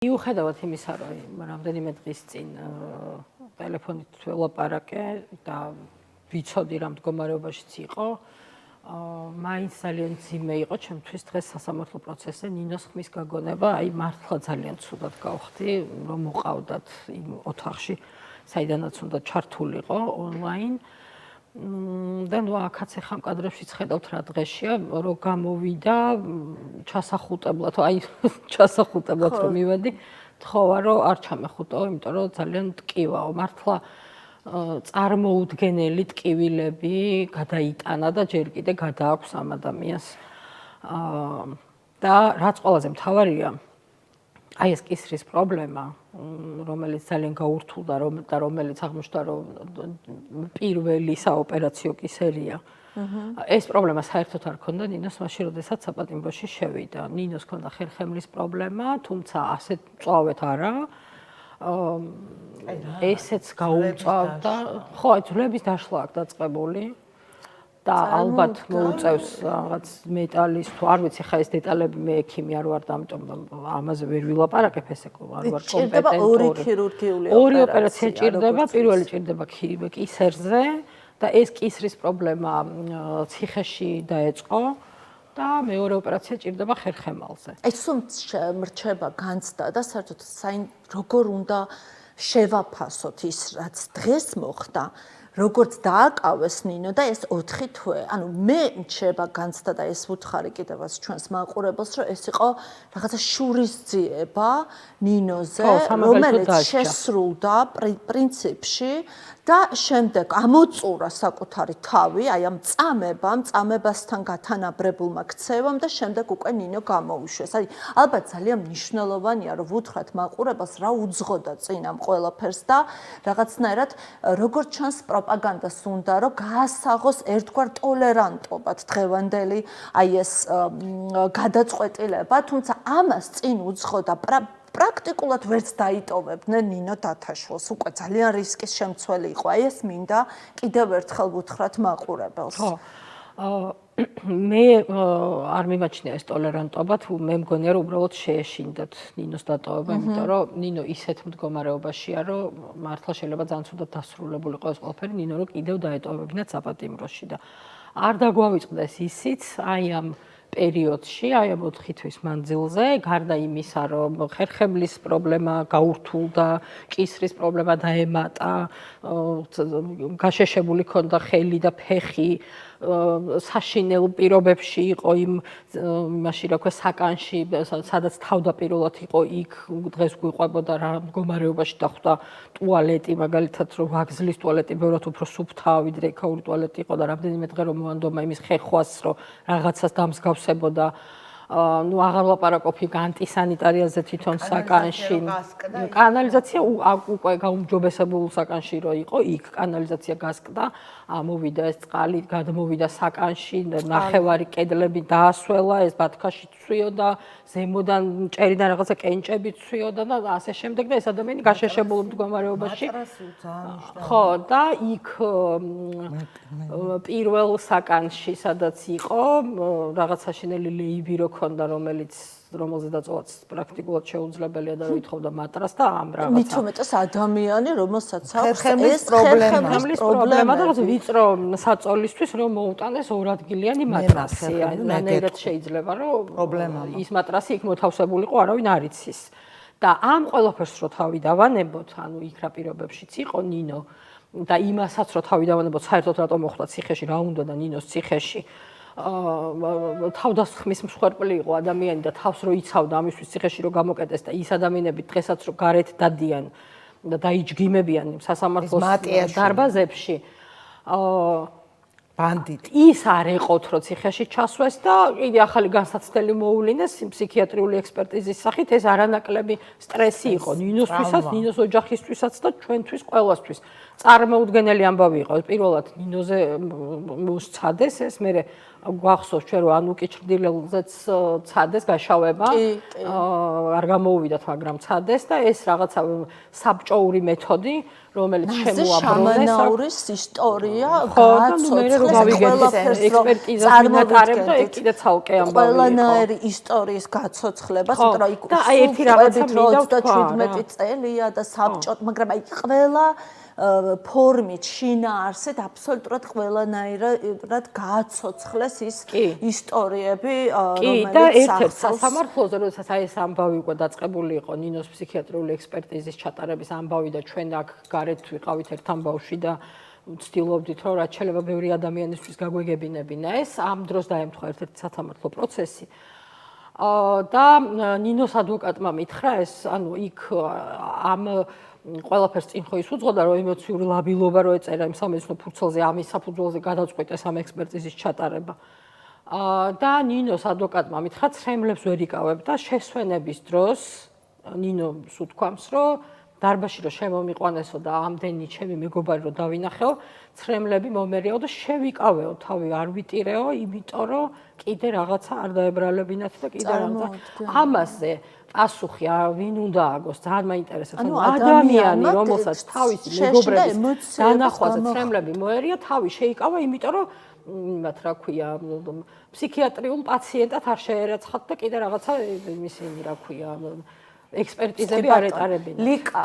მიუხედავად იმისა, რომ რამდენიმე დღის წინ ტელეფონით ველაპარაკე და ვიცოდი რა მდგომარეობაშიც იყო, მაინც ძალიან ძიმე იყო ჩემთვის დღეს სასამართლო პროცესზე ნინოს ხმის გაგონება, აი მართლა ძალიან ცუდად გავხდი, რომ მოყავდათ იმ ოთახში, საიდანაც უნდა ჩართულიყო ონლაინ. და ნუ აქაც ახლა კადრებშიც ხედავთ რა დღეშია, რომ გამოვიდა ჩასახუტებლად, აი ჩასახუტებლად რომ მივედი, თხოვა რომ არ ჩამეხუტო, იმიტომ რომ ძალიან ტკივაო, მართლა წარმოუდგენელი ტკივილები გადაიტანა და ჯერ კიდე გადააქვს ამ ადამიანს. და რაც ყველაზე მთავარია, აი ეს კისრის პრობლემა, რომელიც ძალიან გაურთულდა და რომელიც აღმოჩნდა, რომ პირველი საოპერაციო კისერია. ეს პრობლემა საერთოდ არ ქონდა ნინოს მაშინ, როდესაც საპატიმროში შევიდა. ნინოს ქონდა ხერხემლის პრობლემა, თუმცა ასეთ მწვავედ არა. ესეც გაუწავდა. ხო, აი ძვლების დაშლა აქვს დაწყებული. და ალბათ მოუწევს რაღაც მეტალის თუ არ ვიცი ხა ეს დეტალები მე ექიმი არ ვარ და ამიტომ ამაზე ვერ ვილაპარაკებ ესე არ ვარ კომპეტენტური. ორი ქირურგიული ორი ოპერაცია ჭირდება, პირველი ჭირდება კისერზე და ეს კისრის პრობლემა ციხეში დაეწყო და მეორე ოპერაცია ჭირდება ხერხემალზე. აი სულ მრჩება განცდა და საერთოდ როგორ უნდა შევაფასოთ ის რაც დღეს მოხდა. როგორც დააკავეს ნინო და ეს 4 თვე. ანუ მე მრჩება განცდა და ეს ვუთხარი კიდევაც ჩვენს მაყურებელს, რომ ეს იყო რაღაცა შურისძიება ნინოზე, რომელიც შესრულდა პრინციპში და შემდეგ ამოწურა საკუთარი თავი, აი ამ წამებასთან გათანაბრებულმა ქცევამ და შემდეგ უკვე ნინო გამოუშვეს. აი ალბათ ძალიან მნიშვნელოვანია, რომ ვუთხრათ მაყურებელს რა უძღოდა წინ ამ ყველაფერს და რაღაცნაირად როგორც ჩანს პროპაგანდას უნდა, რომ გაასაღოს ერთგვარ ტოლერანტობად დღევანდელი აი ეს გადაწყვეტილება, თუმცა ამას წინ უძღოდა პრაქტიკულად ვერც დაიტოვებდნენ ნინო დათაშვილს. უკვე ძალიან რისკის შემცველი იყო. აი ეს მინდა კიდევ ერთხელ ვუთხრათ მაყურებელს. ხო. მე არ მიმაჩნია ეს ტოლერანტობა, თუ მე მგონია რომ უბრალოდ შეეშინდათ ნინოს დატოვება, იმიტომ რომ ნინო ისეთ მდგომარეობაშია, რომ მართლა შეიძლება ძალიან ცუდად დასრულებულიყო ეს ყველაფერი, ნინო რომ კიდევ დაეტოვებინათ საპატიმროში და არ დაგვავიწყდეს ისიც აი ამ პერიოდში, აი ამ 4 თვის მანძილზე, გარდა იმისა, რომ ხერხემლის პრობლემა გაურთულდა, კისრის პრობლემა დაემატა, გაშეშებული ქონდა ხელი და ფეხი, საშინელ პირობებში იყო იმაში, რა ქვია, საკანში, სადაც თავდაპირველად იყო იქ, დღეს გვიყვებოდა რა მდგომარეობაში დახვდა ტუალეტი, მაგალითად, რომ ვაგზლის ტუალეტი ბევრად უფრო სუფთა, ვიდრე იქაური ტუალეტი იყო და რამდენიმე დღე რომ მოანდომა იმის ხეხვას, რომ რაღაცას დამსგავსებოდა. ნუ აღარ ვლაპარაკობ იქ ანტისანიტარიაზე თვითონ საკანში. კანალიზაცია უკვე გაუმჯობესებულ საკანში რო იყო, იქ კანალიზაცია გასკდა, ამოვიდა ეს წყალი, გადმოვიდა საკანში, ნახევარი კედლები დაასველა, ეს ბათქაში ცვიოდა, ზემოდან ჭერიდან რაღაცა კენჭები ცვიოდა და ასე შემდეგ და ეს ადამიანი გაშეშებულ მდგომარეობაში. ხო, და იქ პირველ საკანში, სადაც იყო, რაღაც საშინელი ლეიბი რო ქონდა, რომელზე დაწოვაც პრაქტიკულად შეუძლებელია და ვითხოვდა მატრას და ამ რაღაცა. მით უმეტეს ადამიანი, რომელსაც აქვს ეს პრობლემა და რაღაც ვიწრო საწოლისთვის რომ მოუტანეს ორადგილიანი მატრასი. რანაირად შეიძლება რომ ის მატრასი იქ მოთავსებულიყო, არავინ არ იცის. და ამ ყველაფერს რო თავი დავანებოთ, ანუ იქ რა პირობებშიც იყო ნინო და იმასაც რო თავი დავანებოთ, საერთოდ რატომ მოხდა ციხეში, რა უნდა და ნინოს ციხეში. თავდასხმის მსხვერპლი იყო ადამიანი და თავს რო იცავდა ამისთვის ციხეში რო გამოკეტეს და ის ადამიანები დღესაც რო გარეთ დადიან და დაიჯგიმებიან სასამართლოს დარბაზებში ბანდიტი ის არ ეყოთ რო ციხეში ჩასვეს და კიდე ახალი განსაცდელი მოუვლინეს ფსიქიატრიული ექსპერტიზის სახით ეს არანაკლები სტრესი იყო ნინოსთვისაც, ნინოს ოჯახისთვისაც და ჩვენთვის ყველასთვის. წარმოუდგენელი ამბავი იყო. პირველად ნინოზე მოსცადეს ეს, მე გვახსოვს ჩვენ რომ ანუკი ჭრდილელზეც ცადეს გაშავება. არ გამოუვიდათ, მაგრამ ცადეს და ეს რაღაცა საბჭოური მეთოდი, რომელიც შემოაბრუნეს. შამანაურის ისტორია გააცოცხლეს ექსპერტიზას მინატარებდა, ეგ კიდე ცალკე ამბავი იყო. ყველანაირი ისტორიის გაცოცხლებას, იმიტომ რომ იქ და აი ერთი რაღაცა მინდა ვთქვა 37 წელია და საბჭო, მაგრამ აი ყველა ფორმით შინაარსით აბსოლუტურად ყველანაირად გააცოცხლეს ის ისტორიები, რომელიც და ერთ-ერთ სასამართლოზე, როდესაც აი ეს ამბავი უკვე დაწყებული იყო, ნინოს ფსიქიატრიული ექსპერტიზის ჩატარების ამბავი და ჩვენ აქ გარეთ ვიყავით ერთ ამბავში და ვცდილობდით, რომ რაც შეიძლება ბევრი ადამიანისთვის გაგვეგებინებინა ეს, ამ დროს დაემთხვა ერთ-ერთი სასამართლო პროცესი. და ნინოს ადვოკატმა მითხრა ეს, ანუ იქ ამ ყველაფერს წინ ხო ის უძღოდა, რომ ემოციური ლაბილობა რო ეწერა იმ სამედიცინო ფურცელზე, ამის საფუძველზე გადაწყვიტეს ამ ექსპერტიზის ჩატარება. და ნინოს ადვოკატმა მითხრა, ცრემლებს ვერ იკავებდა შესვენების დროს, ნინო უთქვამს, რომ დარბაზში რომ შემომიყვანესო და ამდენი ჩემი მეგობარი რომ დავინახეო, ცრემლები მომერიაო და შევიკავეო, თავი არ ვიტირეო, იმიტომ რომ კიდე რაღაცა არ დაებრალებინათ და კიდე რაღაცა. ამაზე პასუხი ვინ უნდა აგოს, ძალიან მაინტერესებს. ადამიანი, რომელსაც თავისი მეგობრების დანახვაზე ცრემლები მოერია, თავი შეიკავა, იმიტომ რომ იმათ რა ქვია, ფსიქიატრიულ პაციენტად არ შეერაცხათ და კიდე რაღაცა ისინი რა ქვია, ექსპერტიზები არ ეტარებინათ. ლიკა,